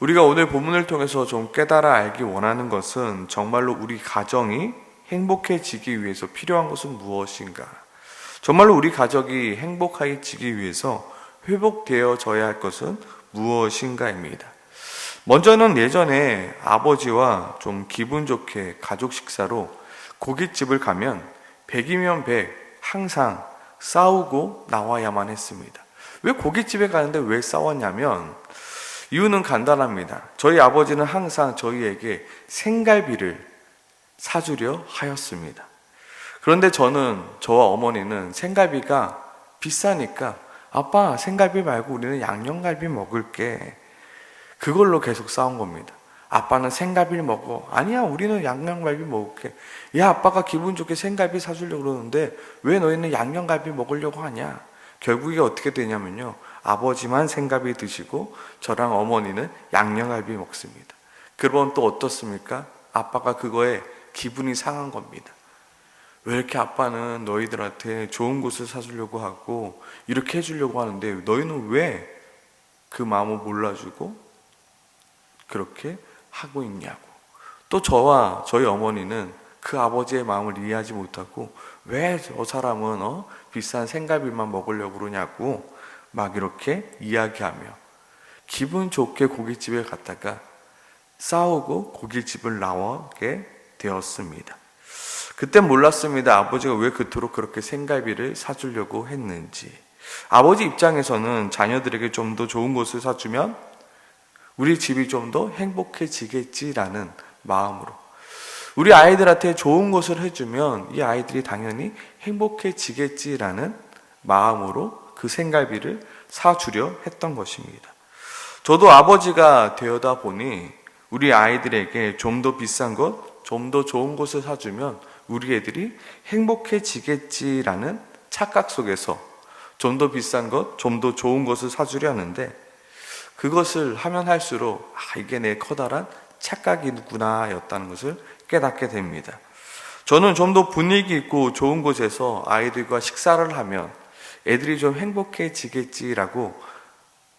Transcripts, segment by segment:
우리가 오늘 본문을 통해서 좀 깨달아 알기 원하는 것은 정말로 우리 가정이 행복해지기 위해서 필요한 것은 무엇인가? 정말로 우리 가족이 행복해지기 위해서 회복되어져야 할 것은 무엇인가입니다. 먼저는 예전에 아버지와 좀 기분 좋게 가족 식사로 고깃집을 가면 100이면 100 항상 싸우고 나와야만 했습니다. 왜 고깃집에 가는데 왜 싸웠냐면 이유는 간단합니다. 저희 아버지는 항상 저희에게 생갈비를 사주려 하였습니다. 그런데 저와 어머니는 생갈비가 비싸니까 아빠 생갈비 말고 우리는 양념갈비 먹을게. 그걸로 계속 싸운 겁니다. 아빠는 생갈비를 먹어. 아니야, 우리는 양념갈비 먹을게. 야, 아빠가 기분 좋게 생갈비 사주려고 그러는데 왜 너희는 양념갈비 먹으려고 하냐? 결국에 어떻게 되냐면요, 아버지만 생갈비 드시고 저랑 어머니는 양념갈비 먹습니다. 그러면 또 어떻습니까? 아빠가 그거에 기분이 상한 겁니다. 왜 이렇게 아빠는 너희들한테 좋은 곳을 사주려고 하고 이렇게 해주려고 하는데 너희는 왜 그 마음을 몰라주고 그렇게 하고 있냐고. 또 저와 저희 어머니는 그 아버지의 마음을 이해하지 못하고 왜 저 사람은 비싼 생갈비만 먹으려고 그러냐고 막 이렇게 이야기하며 기분 좋게 고깃집에 갔다가 싸우고 고깃집을 나오게 되었습니다. 그때 몰랐습니다. 아버지가 왜 그토록 그렇게 생갈비를 사주려고 했는지. 아버지 입장에서는 자녀들에게 좀 더 좋은 것을 사주면 우리 집이 좀 더 행복해지겠지라는 마음으로, 우리 아이들한테 좋은 것을 해주면 이 아이들이 당연히 행복해지겠지라는 마음으로 그 생갈비를 사주려 했던 것입니다. 저도 아버지가 되어다 보니 우리 아이들에게 좀 더 비싼 것, 좀 더 좋은 것을 사주면 우리 애들이 행복해지겠지라는 착각 속에서 좀 더 비싼 것, 좀 더 좋은 것을 사주려 하는데 그것을 하면 할수록 이게 내 커다란 착각이구나 였다는 것을 깨닫게 됩니다. 저는 좀 더 분위기 있고 좋은 곳에서 아이들과 식사를 하면 애들이 좀 행복해지겠지라고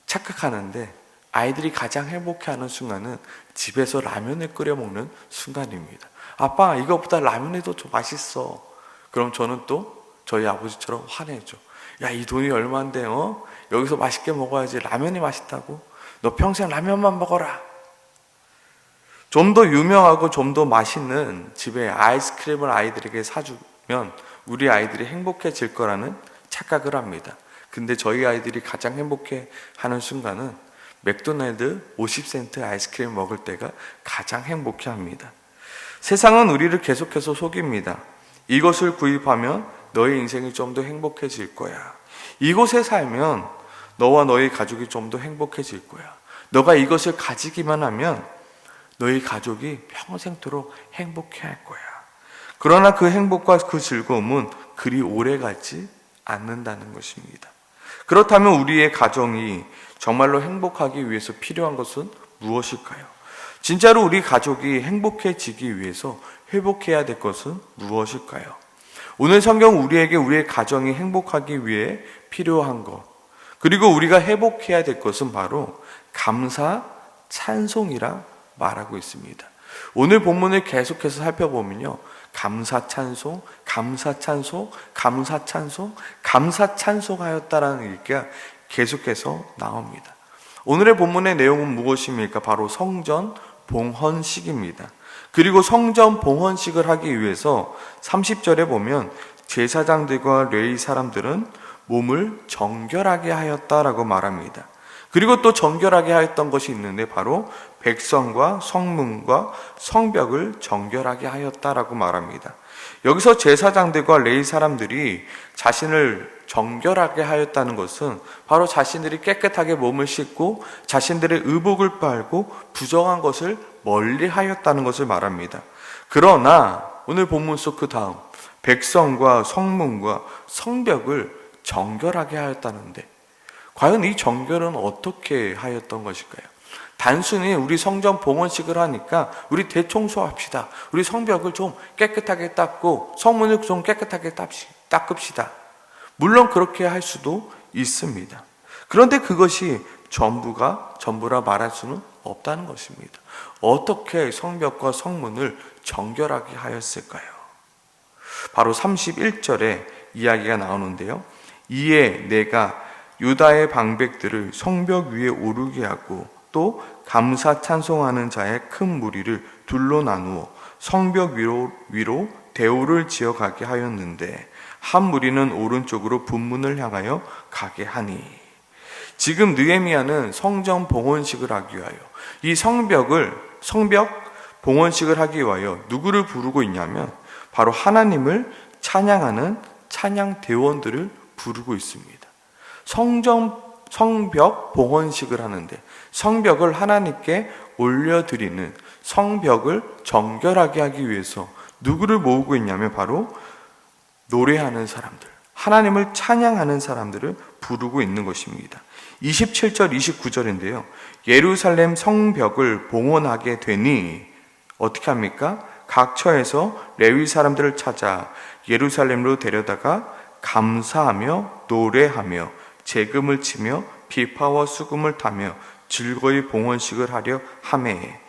착각하는데 아이들이 가장 행복해하는 순간은 집에서 라면을 끓여 먹는 순간입니다. 아빠, 이거보다 라면이 더 맛있어. 그럼 저는 또 저희 아버지처럼 화내죠. 야, 이 돈이 얼만데 여기서 맛있게 먹어야지. 라면이 맛있다고? 너 평생 라면만 먹어라. 좀 더 유명하고 좀 더 맛있는 집에 아이스크림을 아이들에게 사주면 우리 아이들이 행복해질 거라는 착각을 합니다. 근데 저희 아이들이 가장 행복해하는 순간은 맥도날드 50센트 아이스크림 먹을 때가 가장 행복해합니다. 세상은 우리를 계속해서 속입니다. 이것을 구입하면 너의 인생이 좀 더 행복해질 거야. 이곳에 살면 너와 너의 가족이 좀 더 행복해질 거야. 너가 이것을 가지기만 하면 너희 가족이 평생토록 행복해할 거야. 그러나 그 행복과 그 즐거움은 그리 오래가지 않는다는 것입니다. 그렇다면 우리의 가정이 정말로 행복하기 위해서 필요한 것은 무엇일까요? 진짜로 우리 가족이 행복해지기 위해서 회복해야 될 것은 무엇일까요? 오늘 성경 우리에게 우리의 가정이 행복하기 위해 필요한 것, 그리고 우리가 회복해야 될 것은 바로 감사, 찬송이라 말하고 있습니다. 오늘 본문을 계속해서 살펴보면요, 감사 찬송, 감사 찬송, 감사 찬송, 감사 찬송하였다라는 얘기가 계속해서 나옵니다. 오늘의 본문의 내용은 무엇입니까? 바로 성전 봉헌식입니다. 그리고 성전 봉헌식을 하기 위해서 30절에 보면 제사장들과 레위 사람들은 몸을 정결하게 하였다라고 말합니다. 그리고 또 정결하게 하였던 것이 있는데 바로 백성과 성문과 성벽을 정결하게 하였다라고 말합니다. 여기서 제사장들과 레위 사람들이 자신을 정결하게 하였다는 것은 바로 자신들이 깨끗하게 몸을 씻고 자신들의 의복을 빨고 부정한 것을 멀리 하였다는 것을 말합니다. 그러나 오늘 본문 속 그 다음 백성과 성문과 성벽을 정결하게 하였다는데 과연 이 정결은 어떻게 하였던 것일까요? 단순히 우리 성전 봉헌식을 하니까 우리 대청소합시다. 우리 성벽을 좀 깨끗하게 닦고 성문을 좀 깨끗하게 닦읍시다. 물론 그렇게 할 수도 있습니다. 그런데 그것이 전부라 말할 수는 없다는 것입니다. 어떻게 성벽과 성문을 정결하게 하였을까요? 바로 31절에 이야기가 나오는데요. 이에 내가 유다의 방백들을 성벽 위에 오르게 하고 또 감사 찬송하는 자의 큰 무리를 둘로 나누어 성벽 위로 대오를 지어가게 하였는데 한 무리는 오른쪽으로 분문을 향하여 가게 하니. 지금 느헤미야는 성전 봉헌식을 하기 위하여 이 성벽 봉헌식을 하기 위하여 누구를 부르고 있냐면 바로 하나님을 찬양하는 찬양 대원들을 부르고 있습니다. 성벽 봉헌식을 하는데 성벽을 하나님께 올려드리는 성벽을 정결하게 하기 위해서 누구를 모으고 있냐면 바로 노래하는 사람들, 하나님을 찬양하는 사람들을 부르고 있는 것입니다. 27절 29절인데요. 예루살렘 성벽을 봉헌하게 되니 어떻게 합니까? 각 처에서 레위 사람들을 찾아 예루살렘으로 데려다가 감사하며 노래하며 재금을 치며 비파와 수금을 타며 즐거이 봉헌식을 하려 하매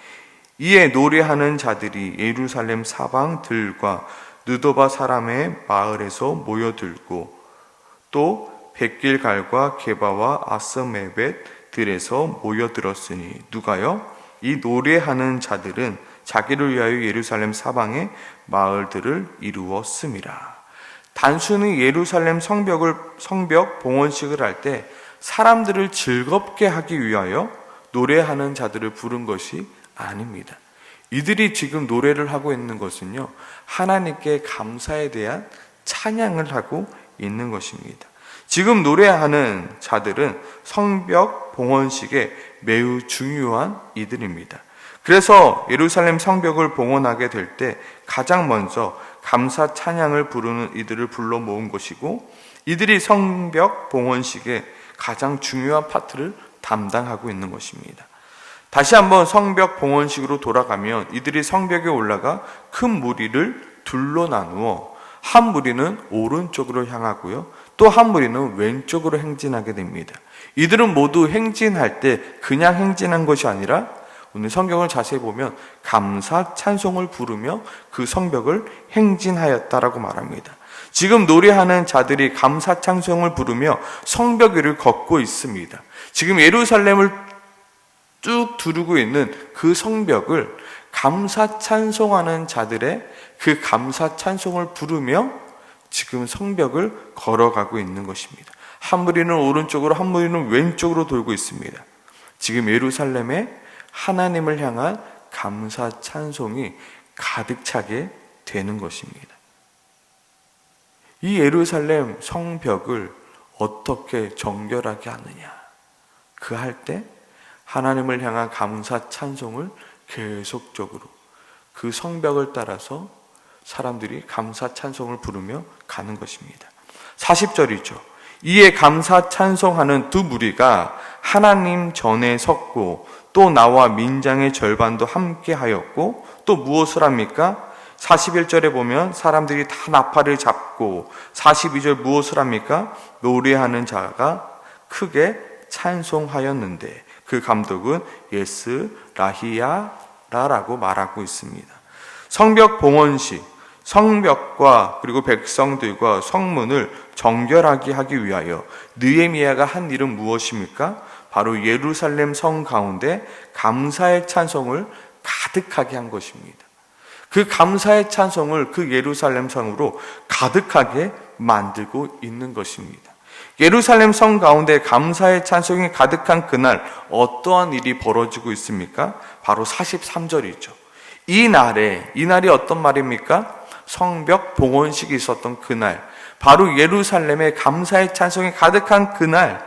이에 노래하는 자들이 예루살렘 사방들과 느도바 사람의 마을에서 모여들고 또 백길갈과 게바와 아스메벳 들에서 모여들었으니 누가요? 이 노래하는 자들은 자기를 위하여 예루살렘 사방의 마을들을 이루었음이라. 단순히 예루살렘 성벽 봉헌식을 할 때 사람들을 즐겁게 하기 위하여 노래하는 자들을 부른 것이 아닙니다. 이들이 지금 노래를 하고 있는 것은요, 하나님께 감사에 대한 찬양을 하고 있는 것입니다. 지금 노래하는 자들은 성벽 봉헌식에 매우 중요한 이들입니다. 그래서 예루살렘 성벽을 봉헌하게 될 때 가장 먼저 감사 찬양을 부르는 이들을 불러 모은 것이고, 이들이 성벽 봉헌식의 가장 중요한 파트를 담당하고 있는 것입니다. 다시 한번 성벽 봉헌식으로 돌아가면 이들이 성벽에 올라가 큰 무리를 둘로 나누어 한 무리는 오른쪽으로 향하고요, 또 한 무리는 왼쪽으로 행진하게 됩니다. 이들은 모두 행진할 때 그냥 행진한 것이 아니라 오늘 성경을 자세히 보면 감사 찬송을 부르며 그 성벽을 행진하였다라고 말합니다. 지금 노래하는 자들이 감사 찬송을 부르며 성벽 위를 걷고 있습니다. 지금 예루살렘을 쭉 두르고 있는 그 성벽을 감사 찬송하는 자들의 그 감사 찬송을 부르며 지금 성벽을 걸어가고 있는 것입니다. 한 무리는 오른쪽으로 한 무리는 왼쪽으로 돌고 있습니다. 지금 예루살렘에 하나님을 향한 감사 찬송이 가득 차게 되는 것입니다. 이 예루살렘 성벽을 어떻게 정결하게 하느냐? 그 할 때 하나님을 향한 감사 찬송을 계속적으로 그 성벽을 따라서 사람들이 감사 찬송을 부르며 가는 것입니다. 40절이죠. 이에 감사 찬송하는 두 무리가 하나님 전에 섰고 또 나와 민장의 절반도 함께 하였고 또 무엇을 합니까? 41절에 보면 사람들이 다 나팔을 잡고 42절 무엇을 합니까? 노래하는 자가 크게 찬송하였는데 그 감독은 예스라히야라라고 말하고 있습니다. 성벽 봉헌식, 성벽과 그리고 백성들과 성문을 정결하게 하기 위하여 느헤미야가 한 일은 무엇입니까? 바로 예루살렘 성 가운데 감사의 찬송을 가득하게 한 것입니다. 그 감사의 찬송을 그 예루살렘 성으로 가득하게 만들고 있는 것입니다. 예루살렘 성 가운데 감사의 찬송이 가득한 그날 어떠한 일이 벌어지고 있습니까? 바로 43절이죠. 이 날이 어떤 말입니까? 성벽 봉헌식이 있었던 그날, 바로 예루살렘에 감사의 찬송이 가득한 그날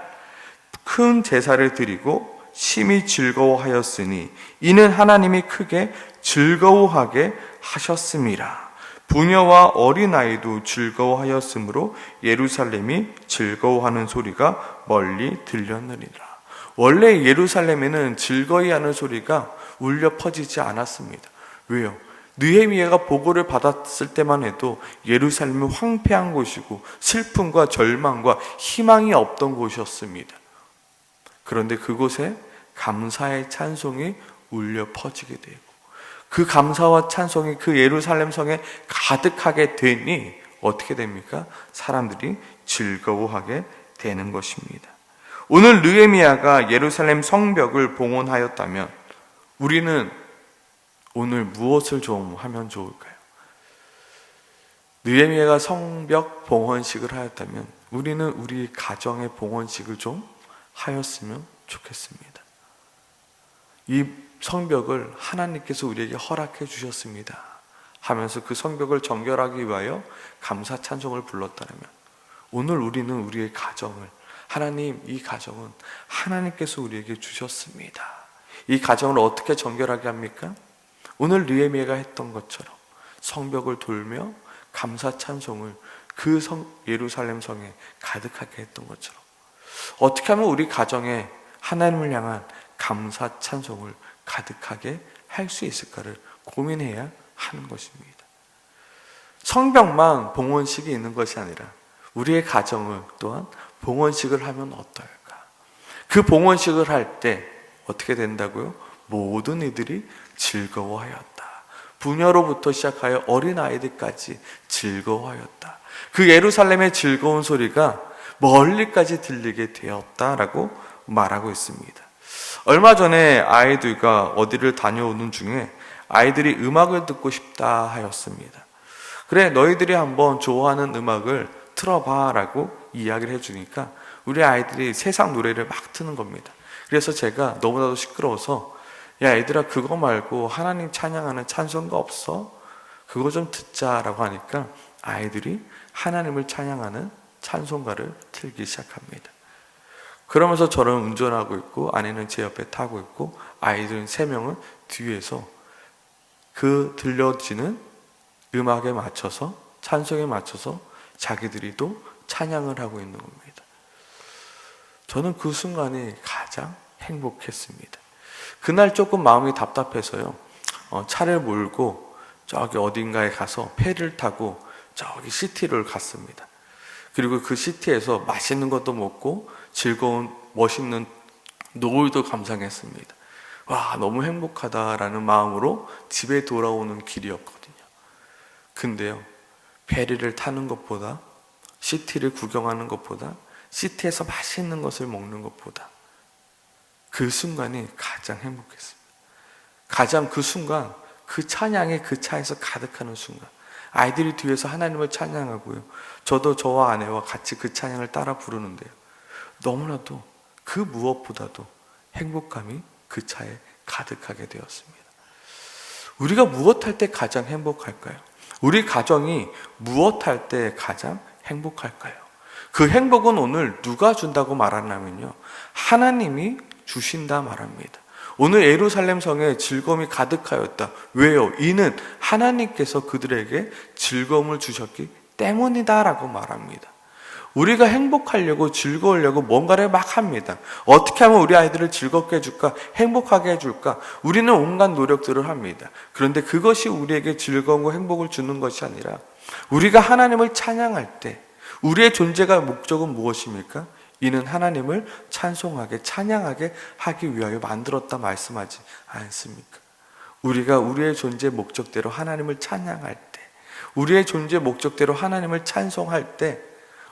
큰 제사를 드리고 심히 즐거워하였으니 이는 하나님이 크게 즐거워하게 하셨음이라. 부녀와 어린아이도 즐거워하였으므로 예루살렘이 즐거워하는 소리가 멀리 들렸느니라. 원래 예루살렘에는 즐거워하는 소리가 울려 퍼지지 않았습니다. 왜요? 느헤미야가 보고를 받았을 때만 해도 예루살렘은 황폐한 곳이고 슬픔과 절망과 희망이 없던 곳이었습니다. 그런데 그곳에 감사의 찬송이 울려 퍼지게 되고, 그 감사와 찬송이 그 예루살렘 성에 가득하게 되니 어떻게 됩니까? 사람들이 즐거워하게 되는 것입니다. 오늘 느헤미야가 예루살렘 성벽을 봉헌하였다면 우리는 오늘 무엇을 좀 하면 좋을까요? 느헤미야가 성벽 봉헌식을 하였다면 우리는 우리 가정의 봉헌식을 좀 하였으면 좋겠습니다. 이 성벽을 하나님께서 우리에게 허락해 주셨습니다 하면서 그 성벽을 정결하기 위하여 감사 찬송을 불렀다면, 오늘 우리는 우리의 가정을, 하나님, 이 가정은 하나님께서 우리에게 주셨습니다, 이 가정을 어떻게 정결하게 합니까? 오늘 느헤미야가 했던 것처럼 성벽을 돌며 감사 찬송을 그 예루살렘 성에 가득하게 했던 것처럼 어떻게 하면 우리 가정에 하나님을 향한 감사 찬송을 가득하게 할 수 있을까를 고민해야 하는 것입니다. 성벽만 봉헌식이 있는 것이 아니라 우리의 가정을 또한 봉헌식을 하면 어떨까? 그 봉헌식을 할 때 어떻게 된다고요? 모든 이들이 즐거워하였다. 부녀로부터 시작하여 어린아이들까지 즐거워하였다. 그 예루살렘의 즐거운 소리가 멀리까지 들리게 되었다라고 말하고 있습니다. 얼마 전에 아이들과 어디를 다녀오는 중에 아이들이 음악을 듣고 싶다 하였습니다. 그래, 너희들이 한번 좋아하는 음악을 틀어봐 라고 이야기를 해주니까 우리 아이들이 세상 노래를 막 트는 겁니다. 그래서 제가 너무나도 시끄러워서, 야 얘들아, 그거 말고 하나님 찬양하는 찬송가 없어? 그거 좀 듣자라고 하니까 아이들이 하나님을 찬양하는 찬송가를 틀기 시작합니다. 그러면서 저는 운전하고 있고 아내는 제 옆에 타고 있고 아이들 3명은 뒤에서 그 들려지는 음악에 맞춰서, 찬송에 맞춰서 자기들이 또 찬양을 하고 있는 겁니다. 저는 그 순간이 가장 행복했습니다. 그날 조금 마음이 답답해서요, 차를 몰고 저기 어딘가에 가서 페리를 타고 저기 시티를 갔습니다. 그리고 그 시티에서 맛있는 것도 먹고 즐거운 멋있는 노을도 감상했습니다. 와, 너무 행복하다라는 마음으로 집에 돌아오는 길이었거든요. 근데요, 페리를 타는 것보다, 시티를 구경하는 것보다, 시티에서 맛있는 것을 먹는 것보다 그 순간이 가장 행복했습니다. 가장 그 순간, 그 찬양이 그 차에서 가득하는 순간, 아이들이 뒤에서 하나님을 찬양하고요, 저도 저와 아내와 같이 그 찬양을 따라 부르는데요, 너무나도 그 무엇보다도 행복감이 그 차에 가득하게 되었습니다. 우리가 무엇 할 때 가장 행복할까요? 우리 가정이 무엇 할 때 가장 행복할까요? 그 행복은 오늘 누가 준다고 말하냐면요, 하나님이 주신다 말합니다. 오늘 예루살렘 성에 즐거움이 가득하였다. 왜요? 이는 하나님께서 그들에게 즐거움을 주셨기 때문이다 라고 말합니다. 우리가 행복하려고, 즐거우려고 뭔가를 막 합니다. 어떻게 하면 우리 아이들을 즐겁게 해줄까, 행복하게 해줄까, 우리는 온갖 노력들을 합니다. 그런데 그것이 우리에게 즐거움과 행복을 주는 것이 아니라, 우리가 하나님을 찬양할 때 우리의 존재가 목적은 무엇입니까? 이는 하나님을 찬송하게, 찬양하게 하기 위하여 만들었다 말씀하지 않습니까? 우리가 우리의 존재 목적대로 하나님을 찬양할 때, 우리의 존재 목적대로 하나님을 찬송할 때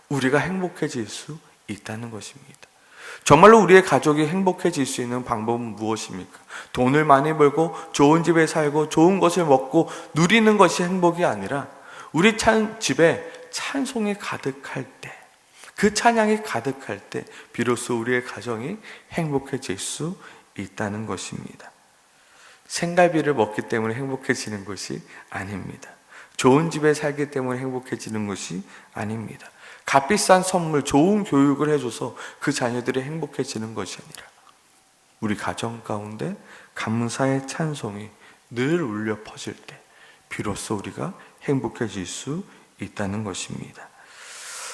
우리가 행복해질 수 있다는 것입니다. 정말로 우리의 가족이 행복해질 수 있는 방법은 무엇입니까? 돈을 많이 벌고 좋은 집에 살고 좋은 것을 먹고 누리는 것이 행복이 아니라 우리 집에 찬송이 가득할 때, 그 찬양이 가득할 때 비로소 우리의 가정이 행복해질 수 있다는 것입니다. 생갈비를 먹기 때문에 행복해지는 것이 아닙니다. 좋은 집에 살기 때문에 행복해지는 것이 아닙니다. 값비싼 선물, 좋은 교육을 해줘서 그 자녀들이 행복해지는 것이 아니라 우리 가정 가운데 감사의 찬송이 늘 울려 퍼질 때 비로소 우리가 행복해질 수 있다는 것입니다.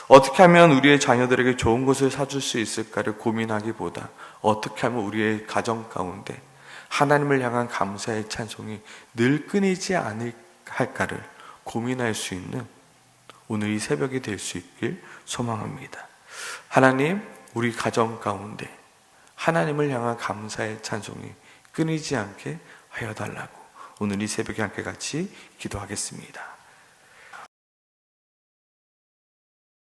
어떻게 하면 우리의 자녀들에게 좋은 것을 사줄 수 있을까를 고민하기보다 어떻게 하면 우리의 가정 가운데 하나님을 향한 감사의 찬송이 늘 끊이지 않을까를 고민할 수 있는 오늘 이 새벽이 될 수 있길 소망합니다. 하나님, 우리 가정 가운데 하나님을 향한 감사의 찬송이 끊이지 않게 하여 달라고 오늘 이 새벽에 함께 같이 기도하겠습니다.